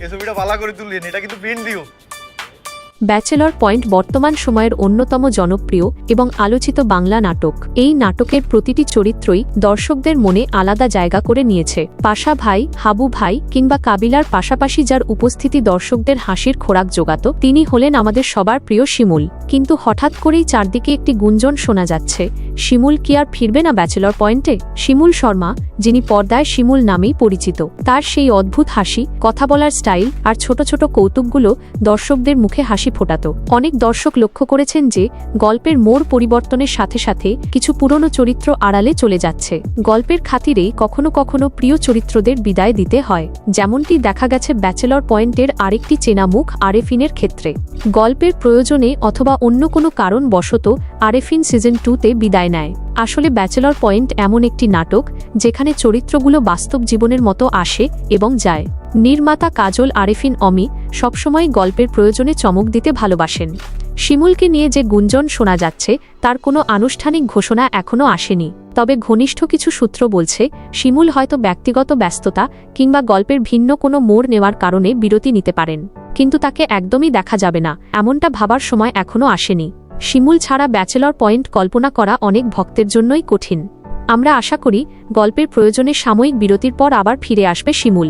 এই ছবিটা ভালো করে তুললেন, এটা কিন্তু প্রিন্ট দিও। ব্যাচেলর পয়েন্ট বর্তমান সময়ের অন্যতম জনপ্রিয় এবং আলোচিত বাংলা নাটক। এই নাটকের প্রতিটি চরিত্রই দর্শকদের মনে আলাদা জায়গা করে নিয়েছে। পাশা ভাই, হাবু ভাই কিংবা কাবিলার পাশাপাশি যার উপস্থিতি দর্শকদের হাসির খোরাক জোগাত, তিনি হলেন আমাদের সবার প্রিয় শিমুল। কিন্তু হঠাৎ করেই চারদিকে একটি গুঞ্জন শোনা যাচ্ছে, শিমুল কি আর ফিরবে না ব্যাচেলর পয়েন্টে? শিমুল শর্মা, যিনি পর্দায় শিমুল নামেই পরিচিত, তার সেই অদ্ভুত হাসি, কথা বলার স্টাইল আর ছোট ছোট কৌতুকগুলো দর্শকদের মুখে হাসি ফোটাত। অনেক দর্শক লক্ষ্য করেছেন যে গল্পের মোড় পরিবর্তনের সাথে সাথে কিছু পুরনো চরিত্র আড়ালে চলে যাচ্ছে। গল্পের খাতিরেই কখনো কখনো প্রিয় চরিত্রদের বিদায় দিতে হয়, যেমনটি দেখা গেছে ব্যাচেলর পয়েন্টের আরেকটি চেনা মুখ আরেফিনের ক্ষেত্রে। গল্পের প্রয়োজনে অথবা অন্য কোনো কারণ বশত আরেফিন সিজন 2-তে বিদায় নেয়। আসলে ব্যাচেলর পয়েন্ট এমন একটি নাটক যেখানে চরিত্রগুলো বাস্তব জীবনের মতো আসে এবং যায়। নির্মাতা কাজল আরেফিন অমি সবসময় গল্পের প্রয়োজনে চমক দিতে ভালোবাসেন। শিমুলকে নিয়ে যে গুঞ্জন শোনা যাচ্ছে তার কোনো আনুষ্ঠানিক ঘোষণা এখনও আসেনি, তবে ঘনিষ্ঠ কিছু সূত্র বলছে শিমুল হয়তো ব্যক্তিগত ব্যস্ততা কিংবা গল্পের ভিন্ন কোনো মোড় নেওয়ার কারণে বিরতি নিতে পারেন, কিন্তু তাকে একদমই দেখা যাবে না এমনটা ভাবার সময় এখনও আসেনি। শিমুল ছাড়া ব্যাচেলর পয়েন্ট কল্পনা করা অনেক ভক্তের জন্যই কঠিন। আমরা আশা করি গল্পের প্রয়োজনে সাময়িক বিরতির পর আবার ফিরে আসবে শিমুল।